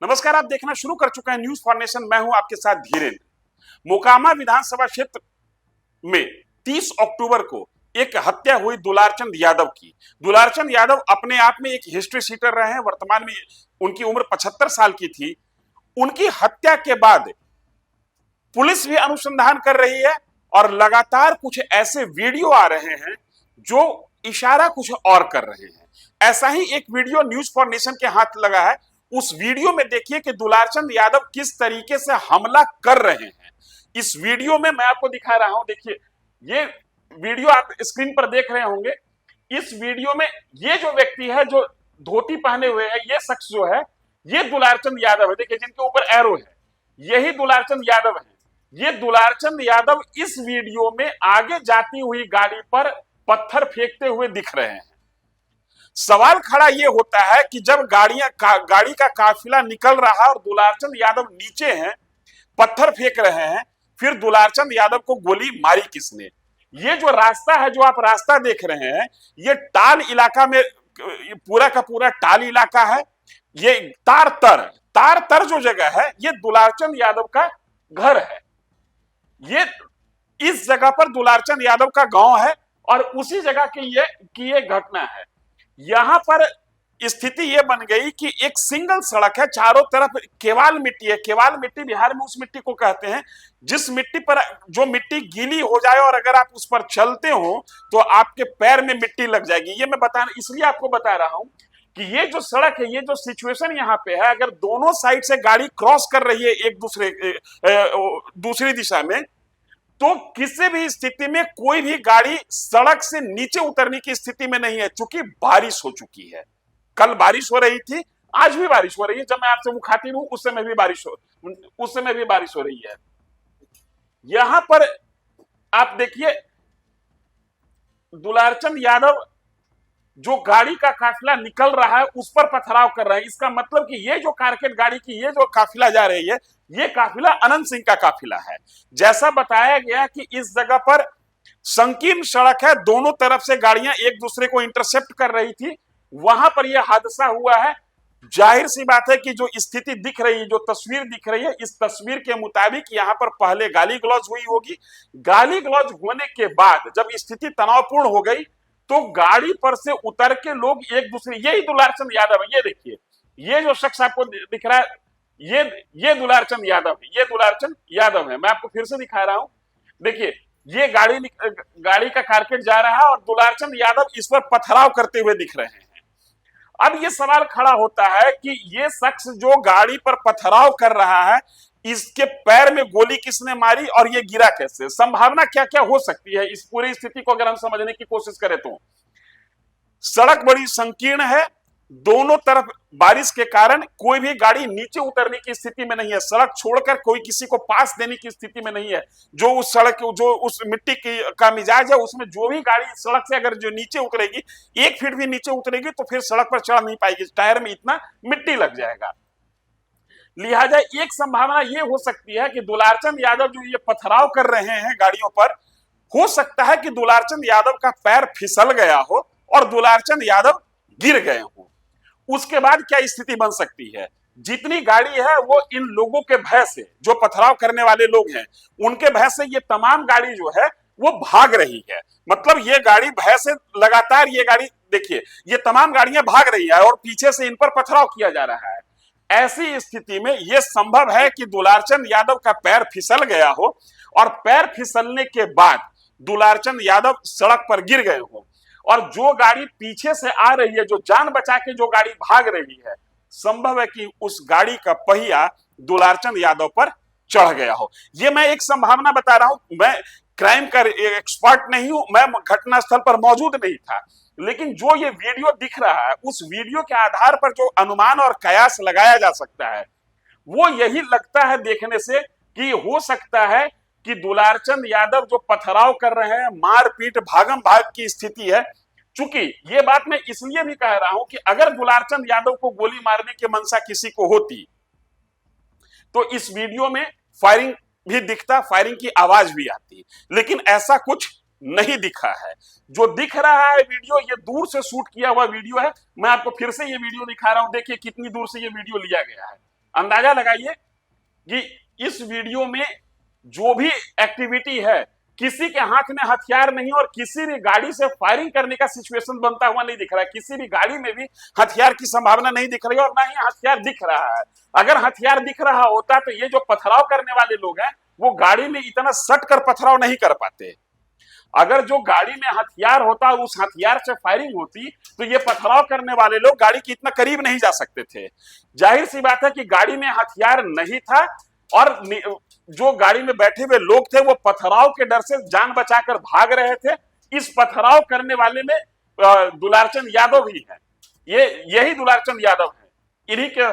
नमस्कार, आप देखना शुरू कर चुके हैं न्यूज फॉर नेशन। मैं हूं आपके साथ धीरेन्द्र। मोकामा विधानसभा क्षेत्र में 30 अक्टूबर को एक हत्या हुई दुलारचंद यादव की। दुलारचंद यादव अपने आप में एक हिस्ट्री शीटर रहे हैं। वर्तमान में उनकी उम्र 75 साल की थी। उनकी हत्या के बाद पुलिस भी अनुसंधान कर रही है और लगातार कुछ ऐसे वीडियो आ रहे हैं जो इशारा कुछ और कर रहे हैं। ऐसा ही एक वीडियो न्यूज फॉर नेशन के हाथ लगा है। उस वीडियो में देखिए कि दुलारचंद यादव किस तरीके से हमला कर रहे हैं। इस वीडियो में मैं आपको दिखा रहा हूं, देखिए ये वीडियो आप स्क्रीन पर देख रहे होंगे। इस वीडियो में ये जो व्यक्ति है जो धोती पहने हुए है, ये शख्स जो है ये दुलारचंद यादव है। देखिए जिनके ऊपर एरो है, यही दुलारचंद यादव है। ये दुलारचंद यादव इस वीडियो में आगे जाती हुई गाड़ी पर पत्थर फेंकते हुए दिख रहे हैं। सवाल खड़ा यह होता है कि जब गाड़ी का काफिला निकल रहा है और दुलारचंद यादव नीचे हैं, पत्थर फेंक रहे हैं, फिर दुलारचंद यादव को गोली मारी किसने? ये जो रास्ता है, जो आप रास्ता देख रहे हैं, ये टाल इलाका में, पूरा का पूरा टाल इलाका है। ये तार जो जगह है, ये दुलारचंद यादव का घर है। ये इस जगह पर दुलारचंद यादव का गांव है और उसी जगह की ये घटना है। यहां पर स्थिति यह बन गई कि एक सिंगल सड़क है, चारों तरफ केवाल मिट्टी है। केवाल मिट्टी बिहार में उस मिट्टी को कहते हैं जिस मिट्टी पर जो मिट्टी गीली हो जाए और अगर आप उस पर चलते हो तो आपके पैर में मिट्टी लग जाएगी। ये मैं इसलिए आपको बता रहा हूं कि ये जो सड़क है, ये जो सिचुएशन यहाँ पे है, अगर दोनों साइड से गाड़ी क्रॉस कर रही है एक दूसरी दिशा में, तो किसी भी स्थिति में कोई भी गाड़ी सड़क से नीचे उतरने की स्थिति में नहीं है, क्योंकि बारिश हो चुकी है। कल बारिश हो रही थी, आज भी बारिश हो रही है। जब मैं आपसे मुखातिब हूं उस समय भी बारिश हो रही है। यहां पर आप देखिए दुलारचंद यादव जो गाड़ी का काफिला निकल रहा है उस पर पथराव कर रहा है। इसका मतलब कि ये जो कारकेट गाड़ी की ये जो काफिला जा रही है, ये काफिला अनंत सिंह का काफिला है। जैसा बताया गया कि इस जगह पर संकीर्ण सड़क है, दोनों तरफ से गाड़ियां एक दूसरे को इंटरसेप्ट कर रही थी, वहां पर यह हादसा हुआ है। जाहिर सी बात है कि जो स्थिति दिख रही है, जो तस्वीर दिख रही है, इस तस्वीर के मुताबिक यहां पर पहले गाली गलौज हुई होगी। गाली गलौज होने के बाद जब स्थिति तनावपूर्ण हो गई तो गाड़ी पर से उतर के लोग एक दूसरे, यही दुलारचंद यादव है। ये देखिए, ये जो शख्स आपको दिख रहा है, ये दुलारचंद यादव है। ये दुलारचंद यादव है। मैं आपको फिर से दिखा रहा हूं। देखिए ये गाड़ी का कारकेट जा रहा है और दुलारचंद यादव इस पर पथराव करते हुए दिख रहे हैं। अब ये सवाल खड़ा होता है कि ये शख्स जो गाड़ी पर पथराव कर रहा है, इसके पैर में गोली किसने मारी और ये गिरा कैसे? संभावना क्या क्या हो सकती है इस पूरी स्थिति को अगर हम समझने की कोशिश करें तो? सड़क बड़ी संकीर्ण है, दोनों तरफ बारिश के कारण कोई भी गाड़ी नीचे उतरने की स्थिति में नहीं है। सड़क छोड़कर कोई किसी को पास देने की स्थिति में नहीं है। जो उस मिट्टी का मिजाज है, उसमें जो भी गाड़ी सड़क से अगर जो नीचे उतरेगी, 1 फीट भी नीचे उतरेगी तो फिर सड़क पर चढ़ नहीं पाएगी, टायर में इतना मिट्टी लग जाएगा। लिहाजा एक संभावना यह हो सकती है कि दुलारचंद यादव जो ये पथराव कर रहे हैं गाड़ियों पर, हो सकता है कि दुलारचंद यादव का पैर फिसल गया हो और दुलारचंद यादव गिर गए हो। उसके बाद क्या स्थिति बन सकती है? जितनी गाड़ी है वो इन लोगों के भय से, जो पथराव करने वाले लोग हैं उनके भय से ये तमाम गाड़ी जो है वो भाग रही है। मतलब ये गाड़ी भय से लगातार, ये गाड़ी देखिए, ये तमाम गाड़ियां भाग रही है और पीछे से इन पर पथराव किया जा रहा है। ऐसी स्थिति में यह संभव है कि दुलारचंद यादव का पैर फिसल गया हो और पैर फिसलने के बाद दुलारचंद यादव सड़क पर गिर गए हो और जो गाड़ी पीछे से आ रही है, जो जान बचा के जो गाड़ी भाग रही है, संभव है कि उस गाड़ी का पहिया दुलारचंद यादव पर चढ़ गया हो। यह मैं एक संभावना बता रहा हूं। मैं क्राइम का एक्सपर्ट नहीं हूं, मैं घटनास्थल पर मौजूद नहीं था, लेकिन जो ये वीडियो दिख रहा है उस वीडियो के आधार पर जो अनुमान और कयास लगाया जा सकता है वो यही लगता है देखने से कि हो सकता है कि दुलारचंद यादव जो पथराव कर रहे हैं, मारपीट भागम भाग की स्थिति है। चूंकि ये बात मैं इसलिए भी कह रहा हूं कि अगर दुलारचंद यादव को गोली मारने की मंशा किसी को होती तो इस वीडियो में फायरिंग भी दिखता, फायरिंग की आवाज भी आती, लेकिन ऐसा कुछ नहीं दिखा है। जो दिख रहा है वीडियो, ये दूर से शूट किया हुआ वीडियो है। मैं आपको फिर से ये वीडियो दिखा रहा हूं, देखिए कितनी दूर से ये वीडियो लिया गया है। अंदाजा लगाइए कि इस वीडियो में जो भी एक्टिविटी है, किसी के हाथ में हथियार नहीं और किसी भी गाड़ी से फायरिंग करने का सिचुएशन बनता हुआ नहीं दिख रहा है। किसी भी गाड़ी में भी हथियार की संभावना नहीं दिख रही है और ना ही हथियार दिख रहा है। अगर हथियार दिख रहा होता तो ये जो पथराव करने वाले लोग हैं वो गाड़ी में इतना सट कर पथराव नहीं कर पाते। अगर जो गाड़ी में हथियार होता, उस हथियार से फायरिंग होती, तो ये पथराव करने वाले लोग गाड़ी के इतना करीब नहीं जा सकते थे। जाहिर सी बात है कि गाड़ी में हथियार नहीं था और जो गाड़ी में बैठे हुए लोग थे वो पथराव के डर से जान बचाकर भाग रहे थे। इस पथराव करने वाले में दुलारचंद यादव भी है। यही दुलारचंद यादव है। इन्हीं के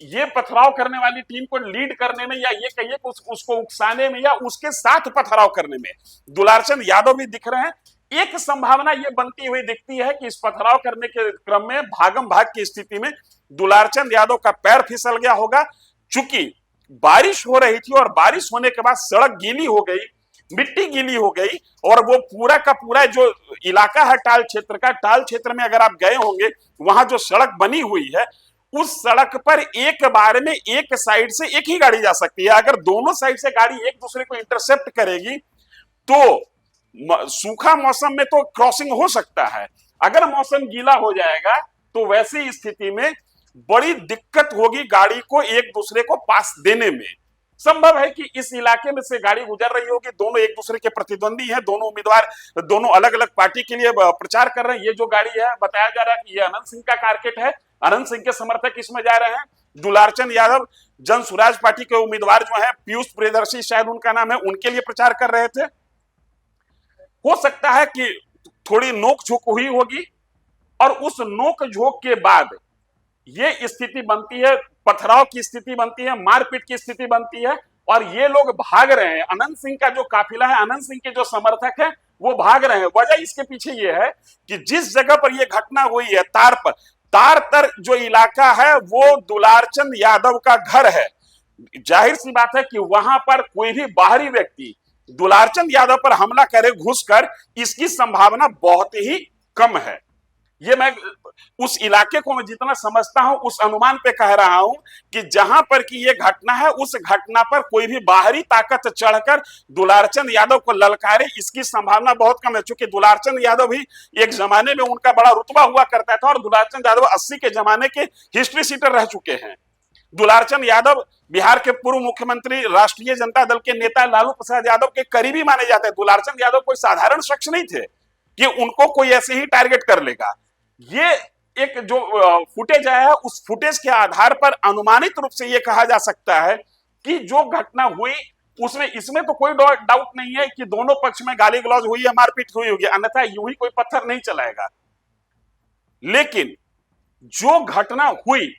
ये पथराव करने वाली टीम को लीड करने में, या ये कहिए उसको उकसाने में, या उसके साथ पथराव करने में दुलारचंद यादव भी दिख रहे हैं। एक संभावना ये बनती हुई दिखती है कि इस पथराव करने के क्रम में भागम भाग की स्थिति में दुलारचंद यादव का पैर फिसल गया होगा। चूंकि बारिश हो रही थी और बारिश होने के बाद सड़क गीली हो गई, मिट्टी गीली हो गई, और वो पूरा का पूरा जो इलाका है टाल क्षेत्र का, टाल क्षेत्र में अगर आप गए होंगे, वहां जो सड़क बनी हुई है उस सड़क पर एक बार में एक साइड से एक ही गाड़ी जा सकती है। अगर दोनों साइड से गाड़ी एक दूसरे को इंटरसेप्ट करेगी तो सूखा मौसम में तो क्रॉसिंग हो सकता है। अगर मौसम गीला हो जाएगा तो वैसी स्थिति में बड़ी दिक्कत होगी गाड़ी को एक दूसरे को पास देने में। संभव है कि इस इलाके में से गाड़ी गुजर रही होगी, दोनों एक दूसरे के प्रतिद्वंदी हैं, दोनों उम्मीदवार दोनों अलग अलग पार्टी के लिए प्रचार कर रहे हैं। ये जो गाड़ी है, बताया जा रहा है कि ये अनंत सिंह का कारकेट है, अनंत सिंह के समर्थक इसमें जा रहे हैं। दुलारचंद यादव जन स्वराज पार्टी के उम्मीदवार जो है, पीयूष प्रियदर्शी शायद उनका नाम है, उनके लिए प्रचार कर रहे थे। हो सकता है कि थोड़ी नोक झोंक हुई होगी और उस नोक झोंक के बाद ये स्थिति बनती है, पथराव की स्थिति बनती है, मारपीट की स्थिति बनती है और ये लोग भाग रहे हैं। अनंत सिंह का जो काफिला है, अनंत सिंह के जो समर्थक है वो भाग रहे हैं। वजह इसके पीछे ये है कि जिस जगह पर ये घटना हुई है, तार तर जो इलाका है वो दुलारचंद यादव का घर है। जाहिर सी बात है कि वहां पर कोई भी बाहरी व्यक्ति दुलारचंद यादव पर हमला करे घुसकर, इसकी संभावना बहुत ही कम है। ये मैं उस इलाके को मैं जितना समझता हूं उस अनुमान पे कह रहा हूं कि जहां पर की ये घटना है, उस घटना पर कोई भी बाहरी ताकत चढ़कर दुलारचंद यादव को ललकारे, इसकी संभावना बहुत कम है। चूंकि दुलारचंद यादव भी एक जमाने में उनका बड़ा रुतबा हुआ करता था और दुलारचंद यादव 80 के जमाने के हिस्ट्री सीटर रह चुके हैं। दुलारचंद यादव बिहार के पूर्व मुख्यमंत्री, राष्ट्रीय जनता दल के नेता लालू प्रसाद यादव के करीबी माने जाते हैं। दुलारचंद यादव कोई साधारण शख्स नहीं थे कि उनको कोई ऐसे ही टारगेट कर लेगा। ये एक जो फुटेज आया है, उस फुटेज के आधार पर अनुमानित रूप से यह कहा जा सकता है कि जो घटना हुई उसमें, इसमें तो कोई डाउट नहीं है कि दोनों पक्ष में गाली गलौज हुई है, मारपीट हुई होगी, अन्यथा यूं ही कोई पत्थर नहीं चलाएगा। लेकिन जो घटना हुई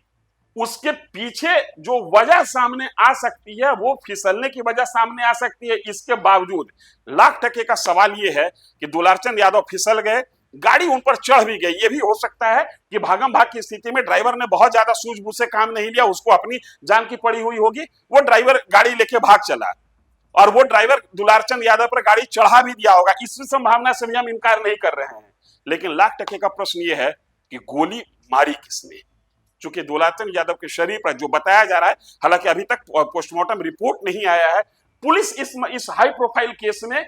उसके पीछे जो वजह सामने आ सकती है वो फिसलने की वजह सामने आ सकती है। इसके बावजूद लाख टके का सवाल यह है कि दुलारचंद यादव फिसल गए, गाड़ी उन पर चढ़ भी गई। ये भी हो सकता है कि भागम भाग की स्थिति में ड्राइवर ने बहुत ज्यादा सूझबूझ से काम नहीं लिया, उसको अपनी जान की पड़ी हुई होगी, वो ड्राइवर गाड़ी लेके भाग चला और वो ड्राइवर दुलारचंद यादव पर गाड़ी चढ़ा भी दिया होगा। इस संभावना से भी हम इनकार नहीं कर रहे हैं। लेकिन लाख टके का प्रश्न यह है कि गोली मारी किसने? चूंकि दुलारचंद यादव के शरीर पर जो बताया जा रहा है, हालांकि अभी तक पोस्टमार्टम रिपोर्ट नहीं आया है, पुलिस इस हाई प्रोफाइल केस में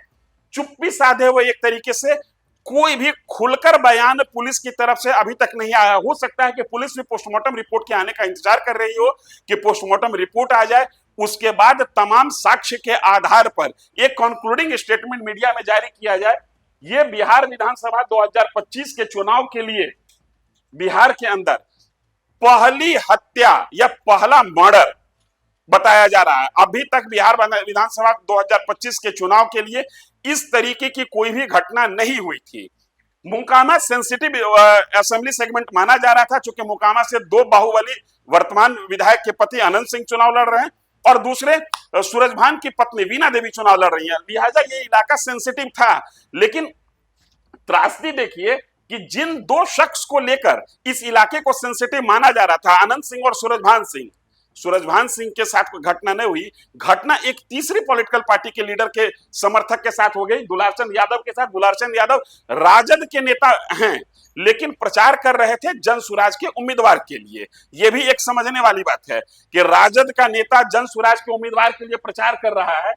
चुप्पी साधे हुए एक तरीके से कोई भी खुलकर बयान पुलिस की तरफ से अभी तक नहीं आया। हो सकता है कि पुलिस भी पोस्टमार्टम रिपोर्ट के आने का इंतजार कर रही हो कि पोस्टमार्टम रिपोर्ट आ जाए, उसके बाद तमाम साक्ष्य के आधार पर एक कंक्लूडिंग स्टेटमेंट मीडिया में जारी किया जाए। यह बिहार विधानसभा 2025 के चुनाव के लिए बिहार के अंदर पहली हत्या या पहला मर्डर बताया जा रहा है। अभी तक बिहार विधानसभा 2025 के चुनाव के लिए इस तरीके की कोई भी घटना नहीं हुई थी। मोकामा सेंसिटिव असेंबली सेगमेंट माना जा रहा था, चूंकि मोकामा से दो बाहुबली वर्तमान विधायक के पति अनंत सिंह चुनाव लड़ रहे हैं और दूसरे सूरजभान की पत्नी वीणा देवी चुनाव लड़ रही हैं, लिहाजा ये इलाका सेंसिटिव था। लेकिन त्रासदी देखिए कि जिन दो शख्स को लेकर इस इलाके को सेंसिटिव माना जा रहा था, अनंत सिंह और सूरजभान सिंह के साथ कोई घटना नहीं हुई। घटना एक तीसरी पॉलिटिकल पार्टी के लीडर के समर्थक के साथ हो गई, दुलारचंद यादव के साथ। दुलारचंद यादव राजद के नेता हैं, लेकिन प्रचार कर रहे थे जन सुराज के उम्मीदवार के लिए। यह भी एक समझने वाली बात है कि राजद का नेता जन सुराज के उम्मीदवार के लिए प्रचार कर रहा है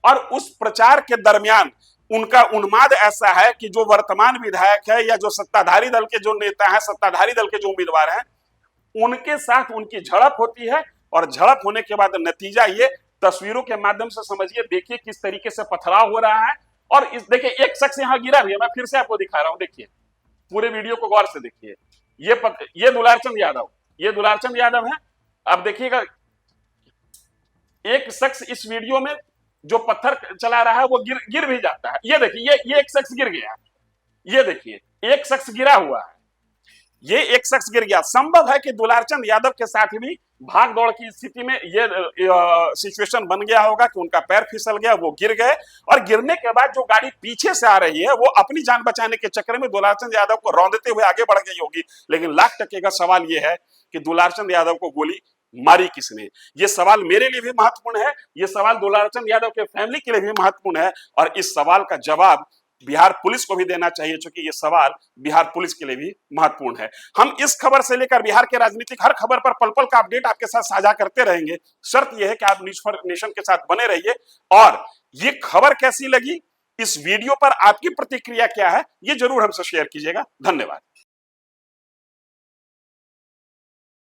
और उस प्रचार के दरमियान उनका उन्माद ऐसा है कि जो वर्तमान विधायक है या जो सत्ताधारी दल के जो नेता हैं, सत्ताधारी दल के जो उम्मीदवार हैं, उनके साथ उनकी झड़प होती है और झड़प होने के बाद नतीजा ये तस्वीरों के माध्यम से समझिए, देखिए किस तरीके से पथराव हो रहा है। और इस देखिए एक शख्स यहां गिरा भी है, मैं फिर से आपको दिखा रहा हूं, देखिए पूरे वीडियो को गौर से देखिए। ये दुलारचंद यादव, ये दुलारचंद यादव है। अब देखिएगा एक शख्स इस वीडियो में जो पत्थर चला रहा है वो गिर भी जाता है। ये देखिए ये एक शख्स गिर गया, ये देखिए एक शख्स गिरा हुआ है, ये एक शख्स गिर गया। संभव है कि दुलारचंद यादव के साथ भी भाग दौड़ की स्थिति में ये सिचुएशन बन गया होगा कि उनका पैर फिसल गया, वो गिर गए और गिरने के बाद जो गाड़ी पीछे से आ रही है वो अपनी जान बचाने के चक्कर में दुलारचंद यादव को रौंदते हुए आगे बढ़ गई होगी। लेकिन लाख टके का सवाल ये है कि दुलारचंद यादव को गोली मारी किसने? ये सवाल मेरे लिए भी महत्वपूर्ण है, ये सवाल दुलारचंद यादव के फैमिली के लिए भी महत्वपूर्ण है और इस सवाल का जवाब बिहार पुलिस को भी देना चाहिए, क्योंकि ये सवाल बिहार पुलिस के लिए भी महत्वपूर्ण है। हम इस खबर से लेकर बिहार के राजनीतिक हर खबर पर पल पल का अपडेट आपके साथ साझा करते रहेंगे। शर्त यह है कि आप न्यूज़ फॉर नेशन के साथ बने रहिए। और ये खबर कैसी लगी, इस वीडियो पर आपकी प्रतिक्रिया क्या है, ये जरूर हमसे शेयर कीजिएगा। धन्यवाद।